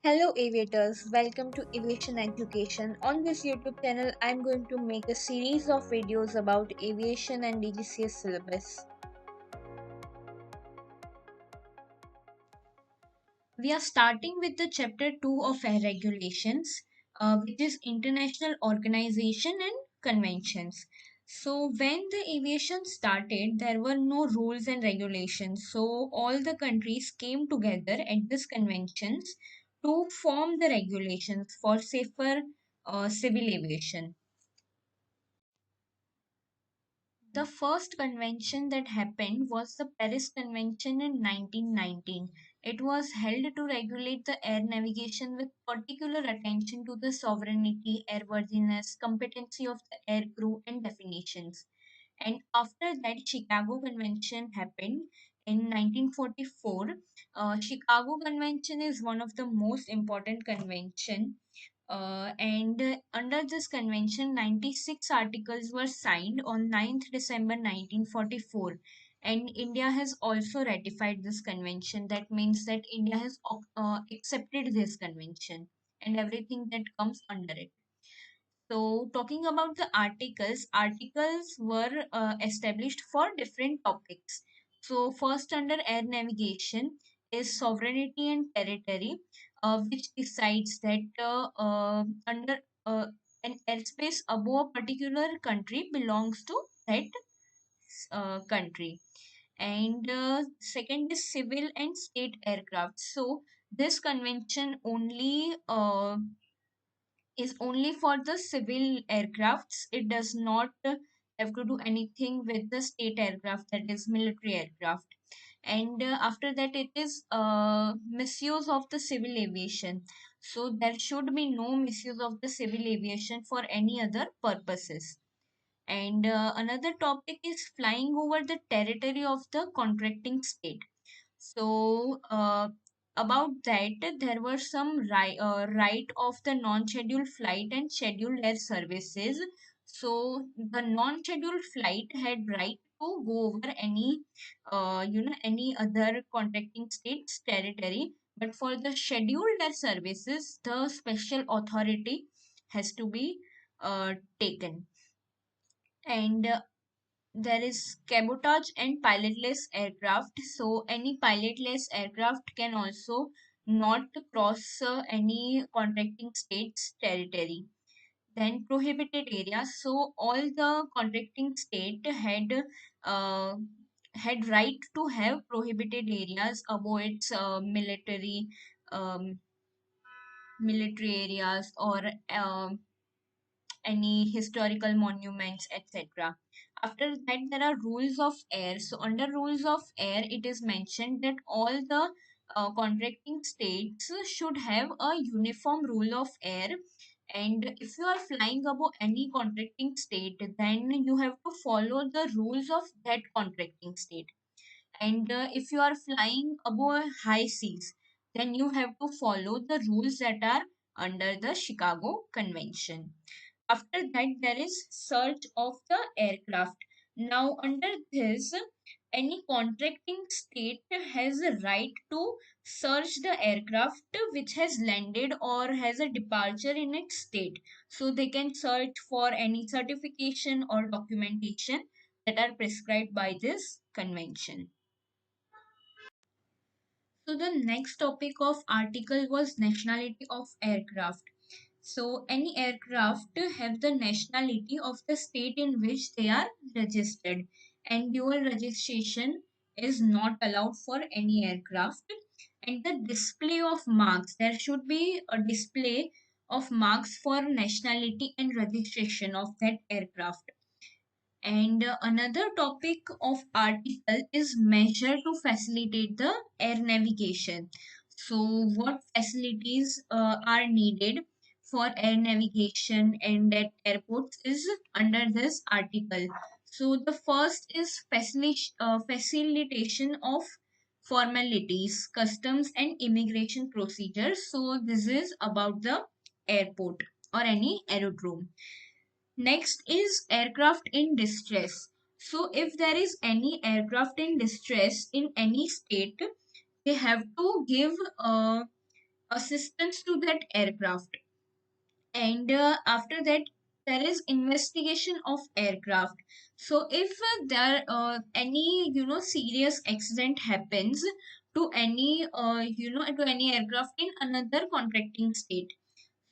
Hello aviators, welcome to Aviation Education. On this YouTube channel, I'm going to make a series of videos about aviation and DGCA syllabus. We are starting with the chapter 2 of Air Regulations, which is International Organization and Conventions. So, when the aviation started, there were no rules and regulations. So, all the countries came together at these conventions to form the regulations for safer civil aviation. The first convention that happened was the Paris Convention in 1919. It was held to regulate the air navigation with particular attention to the sovereignty, airworthiness, competency of the air crew, and definitions. And after that, Chicago Convention happened in 1944. Chicago Convention is one of the most important convention and under this convention, 96 articles were signed on 9th December 1944. And India has also ratified this convention. That means that India has accepted this convention and everything that comes under it. So, talking about the articles, articles were established for different topics. So, first under air navigation is sovereignty and territory, which decides that under an airspace above a particular country belongs to that country. And second is civil and state aircraft. So, this convention is only for the civil aircrafts. It does not have to do anything with the state aircraft, that is military aircraft. And after that, it is misuse of the civil aviation. So there should be no misuse of the civil aviation for any other purposes. And another topic is flying over the territory of the contracting state. So, about that, there were some right of the non-scheduled flight and scheduled air services. So, the non-scheduled flight had right to go over any other contracting state's territory. But for the scheduled air services, the special authority has to be taken. And there is cabotage and pilotless aircraft. So any pilotless aircraft can also not cross any contracting state's territory. Then prohibited areas. So all the contracting state uh, had right to have prohibited areas above its um, military areas or any historical monuments, etc. After that, there are rules of air. So, under rules of air, it is mentioned that all the contracting states should have a uniform rule of air. And if you are flying above any contracting state, then you have to follow the rules of that contracting state. And if you are flying above high seas, then you have to follow the rules that are under the Chicago Convention. After that, there is search of the aircraft. Now, under this, any contracting state has a right to search the aircraft which has landed or has a departure in its state. So, they can search for any certification or documentation that are prescribed by this convention. So the next topic of article was nationality of aircraft. So any aircraft have the nationality of the state in which they are registered, and dual registration is not allowed for any aircraft. And the display of marks, there should be a display of marks for nationality and registration of that aircraft. And another topic of article is measure to facilitate the air navigation. So, what facilities are needed for air navigation and at airports is under this article. So, the first is facilitation of formalities, customs, and immigration procedures. So, this is about the airport or any aerodrome. Next is aircraft in distress. So, if there is any aircraft in distress in any state, they have to give assistance to that aircraft. And after that, there is investigation of aircraft. So if there any serious accident happens to any to any aircraft in another contracting state,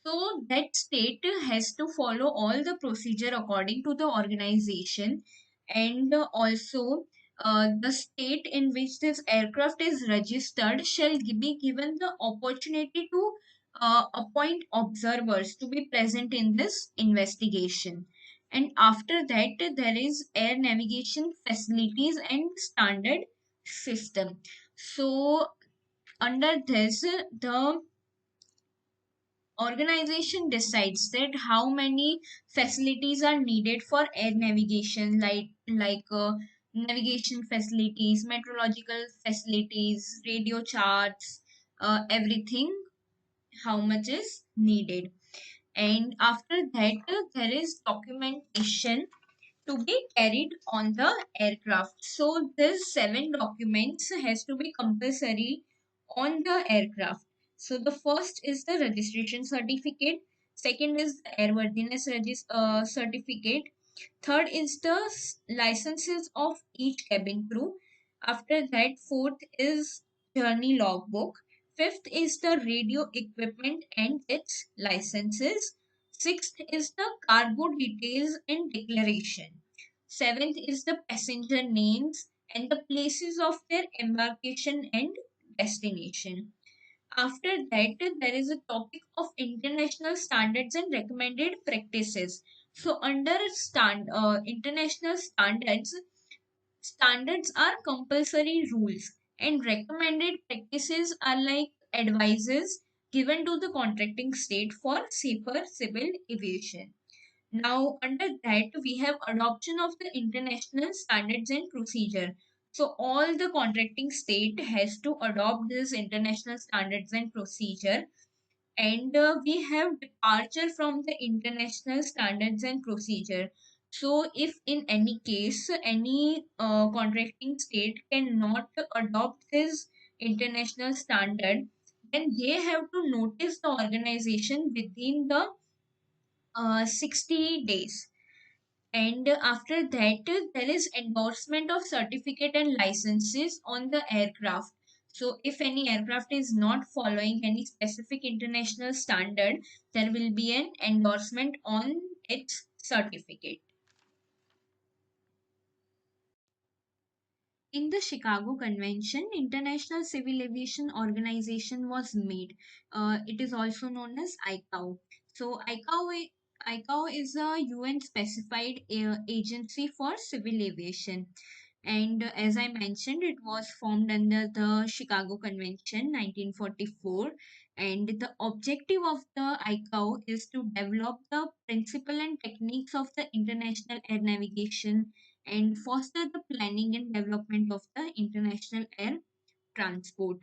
so that state has to follow all the procedure according to the organization. And also the state in which this aircraft is registered shall be given the opportunity to appoint observers to be present in this investigation. And after that, there is air navigation facilities and standard system. So under this, the organization decides that how many facilities are needed for air navigation, like navigation facilities, meteorological facilities, radio charts, everything, how much is needed. And after that, there is documentation to be carried on the aircraft. So this seven documents has to be compulsory on the aircraft. So the first is the registration certificate, second is the airworthiness certificate, third is the licenses of each cabin crew. After that, fourth is journey logbook. Fifth is the radio equipment and its licenses. Sixth is the cargo details and declaration. Seventh is the passenger names and the places of their embarkation and destination. After that, there is a topic of international standards and recommended practices. So, under international standards, standards are compulsory rules, and recommended practices are like advices given to the contracting state for safer civil aviation. Now, under that, we have adoption of the international standards and procedure. So, all the contracting state has to adopt this international standards and procedure. And we have departure from the international standards and procedure. So, if in any case any contracting state cannot adopt this international standard, then they have to notice the organization within the 60 days. And after that, there is endorsement of certificate and licenses on the aircraft. So if any aircraft is not following any specific international standard, there will be an endorsement on its certificate. In the Chicago Convention, International Civil Aviation Organization was made. It is also known as ICAO. So ICAO is a UN specified agency for civil aviation. And as I mentioned, it was formed under the Chicago Convention 1944. And the objective of the ICAO is to develop the principle and techniques of the international air navigation and foster the planning and development of the international air transport.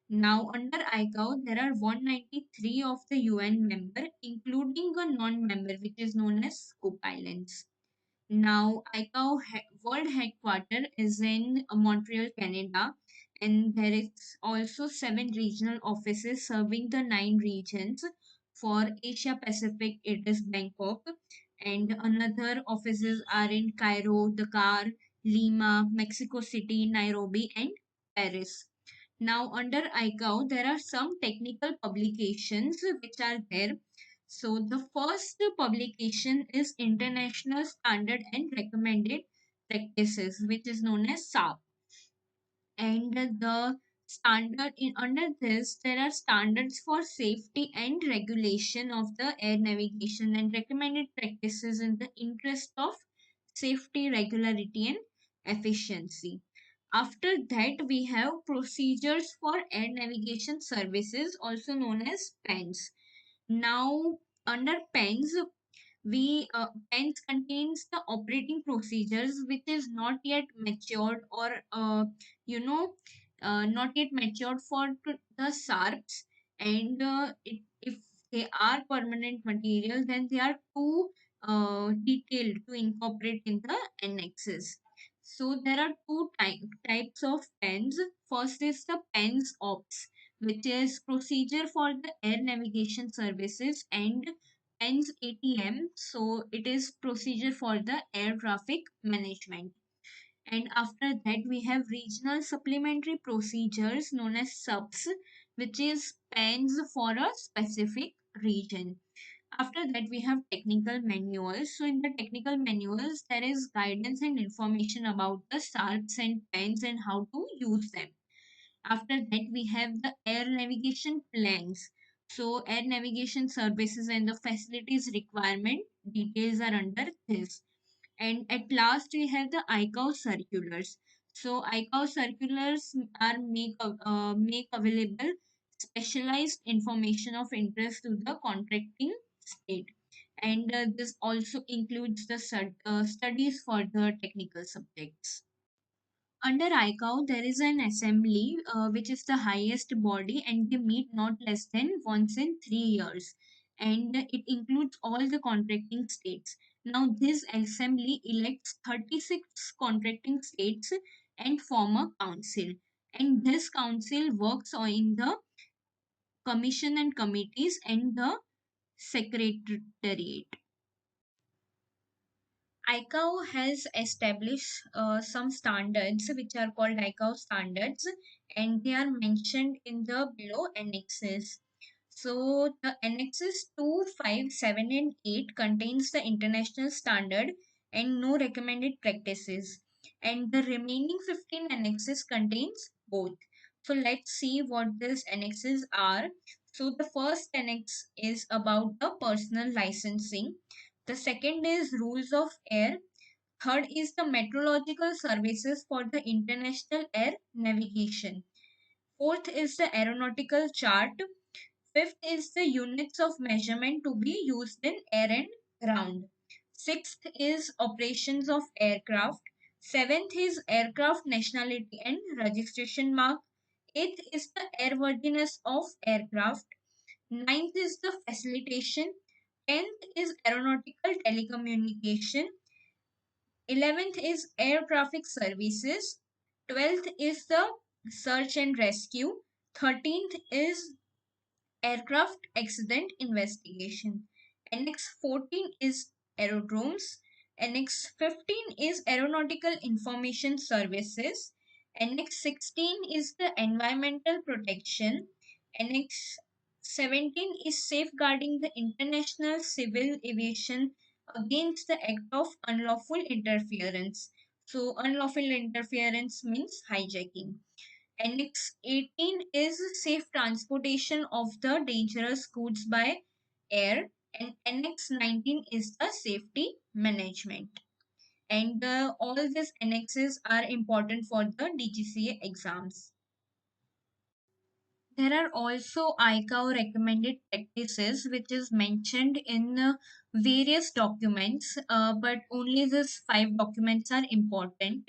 Now, under ICAO, there are 193 of the UN member, including a non-member, which is known as co-pilots. Now, ICAO world headquarter is in Montreal, Canada, and there is also seven regional offices serving the nine regions. For Asia Pacific, it is Bangkok, and another offices are in Cairo, Dakar, Lima, Mexico City, Nairobi, and Paris. Now, under ICAO, there are some technical publications which are there. So, the first publication is International Standard and Recommended Practices, which is known as SAP. And the standard in under this, there are standards for safety and regulation of the air navigation and recommended practices in the interest of safety, regularity, and efficiency. After that, we have procedures for air navigation services, also known as PANS. Now, under PANS, we PANS contains the operating procedures which is not yet matured or you know not yet matured for the SARPs. And if they are permanent material, then they are too detailed to incorporate in the annexes. So there are two types of PANS. First is the PANS ops. which is procedure for the air navigation services, and PENS ATM. So it is procedure for the air traffic management. And after that, we have regional supplementary procedures known as SUPS, which is PENS for a specific region. After that, we have technical manuals. So in the technical manuals, there is guidance and information about the SARPs and PENS and how to use them. After that, we have the air navigation plans. So air navigation services and the facilities requirement details are under this. And at last, we have the ICAO circulars. So ICAO circulars are make available specialized information of interest to the contracting state. And this also includes the studies for the technical subjects. Under ICAO, there is an assembly which is the highest body, and they meet not less than once in 3 years. And it includes all the contracting states. Now, this assembly elects 36 contracting states and form a council. And this council works in the commission and committees and the secretariat. ICAO has established some standards which are called ICAO standards, and they are mentioned in the below annexes. So the annexes 2, 5, 7 and 8 contains the international standard and no recommended practices. And the remaining 15 annexes contains both. So let's see what these annexes are. So the first annex is about the personal licensing. The second is rules of air. Third is the meteorological services for the international air navigation. Fourth is the aeronautical chart. Fifth is the units of measurement to be used in air and ground. Sixth is operations of aircraft. Seventh is aircraft nationality and registration mark. Eighth is the airworthiness of aircraft. Ninth is the facilitation. 10th is aeronautical telecommunication. 11th is air traffic services. 12th is the search and rescue. 13th is aircraft accident investigation. Annex 14 is aerodromes. Annex 15 is aeronautical information services. Annex 16 is the environmental protection. Annex 17 is safeguarding the international civil aviation against the act of unlawful interference. So, unlawful interference means hijacking. Annex 18 is safe transportation of the dangerous goods by air, and Annex 19 is the safety management. And all these annexes are important for the DGCA exams. There are also ICAO recommended practices which is mentioned in various documents, but only these 5 documents are important.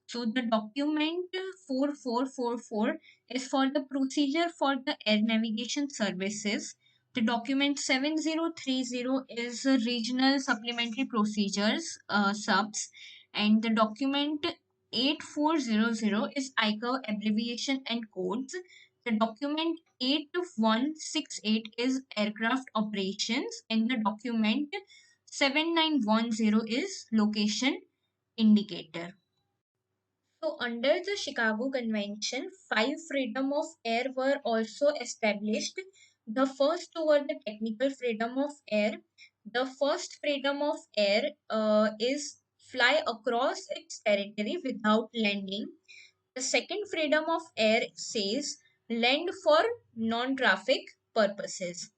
So the document 4444 is for the procedure for the air navigation services. The document 7030 is regional supplementary procedures, subs, and the document 8400 is ICAO abbreviation and codes. The document 8168 is aircraft operations, and the document 7910 is location indicator. So, under the Chicago Convention, 5 freedom of air were also established. The first two were the technical freedom of air. The first freedom of air is fly across its territory without landing. The second freedom of air says land for non-traffic purposes.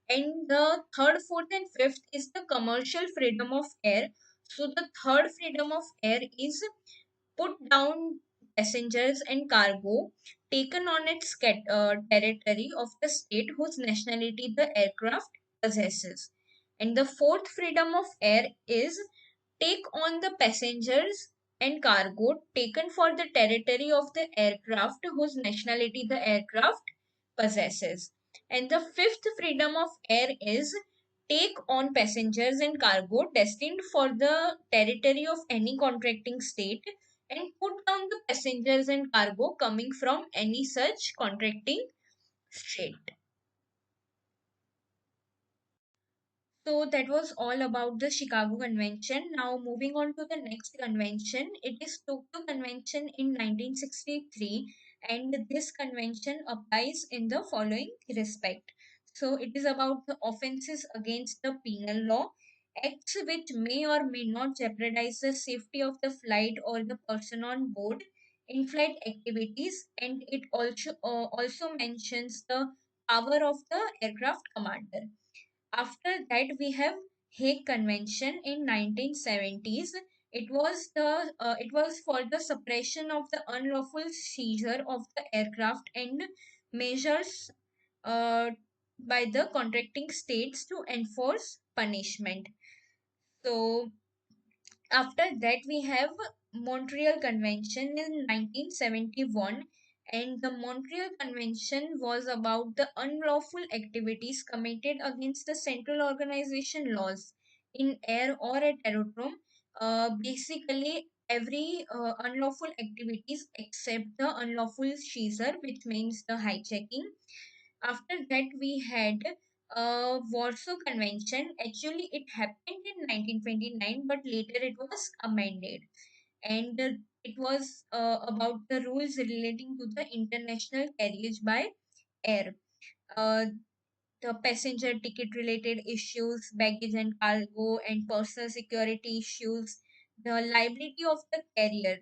And the third, fourth, and fifth is the commercial freedom of air. So the third freedom of air is put down passengers and cargo taken on its territory of the state whose nationality the aircraft possesses. And the fourth freedom of air is take on the passengers and cargo taken for the territory of the aircraft whose nationality the aircraft possesses. And the fifth freedom of air is take on passengers and cargo destined for the territory of any contracting state and put down the passengers and cargo coming from any such contracting straight. So that was all about the Chicago Convention. Now moving on to the next convention, it is Tokyo Convention in 1963, and this convention applies in the following respect. So it is about the offenses against the penal law, acts which may or may not jeopardize the safety of the flight or the person on board, in-flight activities, and it also mentions the power of the aircraft commander. After that, we have Hague Convention in 1970s. It was for the suppression of the unlawful seizure of the aircraft and measures uh, by the contracting states to enforce punishment. So after that, we have Montreal Convention in 1971, and the Montreal Convention was about the unlawful activities committed against the central organization laws in air or at aerodrome. Basically, every unlawful activities except the unlawful seizure, which means the hijacking. After that, we had Warsaw Convention. Actually, it happened in 1929, but later it was amended. And it was about the rules relating to the international carriage by air. Uh, the passenger ticket related issues, baggage and cargo, and personal security issues, the liability of the carrier.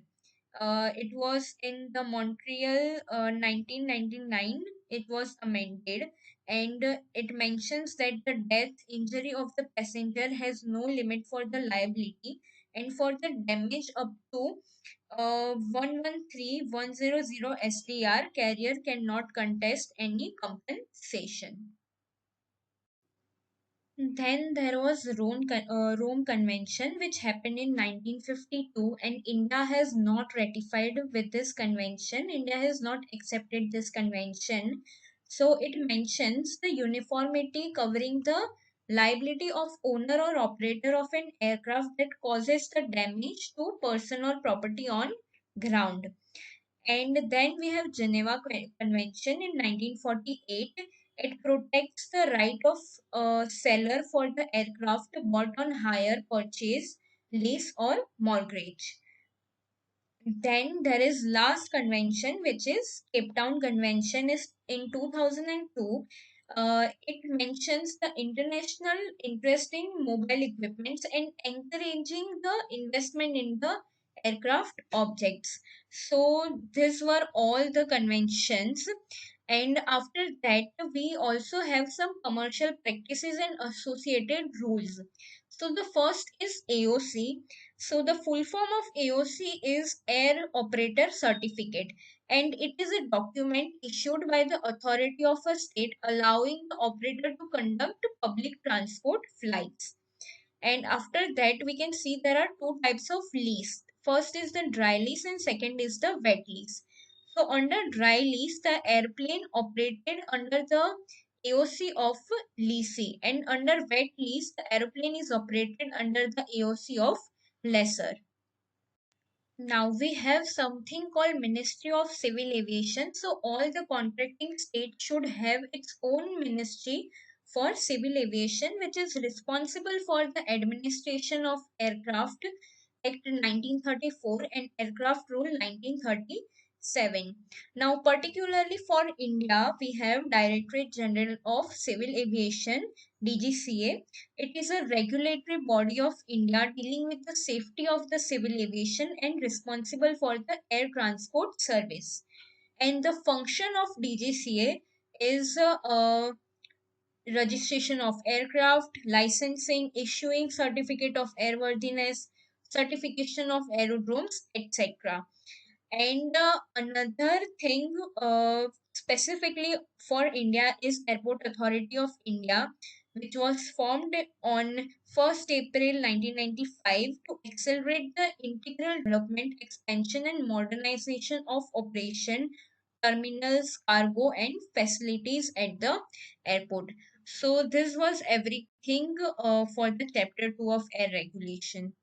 It was in the Montreal 1999. It was amended, and it mentions that the death, injury of the passenger has no limit for the liability, and for the damage up to 113,100 SDR, carrier cannot contest any compensation. Then there was Rome Convention, which happened in 1952, and India has not ratified with this convention. India has not accepted this convention. So it mentions the uniformity covering the liability of owner or operator of an aircraft that causes the damage to person or property on ground. And then we have Geneva Convention in 1948. It protects the right of a seller for the aircraft bought on hire, purchase, lease, or mortgage. Then there is last convention, which is Cape Town Convention, is in 2002. It mentions the international interest in mobile equipments and encouraging the investment in the aircraft objects. So these were all the conventions, and after that we also have some commercial practices and associated rules. So the first is AOC. So the full form of AOC is Air Operator Certificate, and it is a document issued by the authority of a state allowing the operator to conduct public transport flights. And after that, we can see there are two types of lease. First is the dry lease and second is the wet lease. So under dry lease, the airplane operated under the AOC of leasee, and under wet lease, the airplane is operated under the AOC of lessor. Now we have something called Ministry of Civil Aviation. So all the contracting states should have its own ministry for civil aviation, which is responsible for the administration of Aircraft Act 1934 and Aircraft Rule 1937. Now, particularly for India, we have Directorate General of Civil Aviation, DGCA. It is a regulatory body of India dealing with the safety of the civil aviation and responsible for the air transport service. And the function of DGCA is registration of aircraft, licensing, issuing certificate of airworthiness, certification of aerodromes, etc. And another thing specifically for India is Airport Authority of India, which was formed on 1st April 1995 to accelerate the integral development, expansion, and modernization of operation, terminals, cargo, and facilities at the airport. So this was everything for the chapter 2 of air regulation.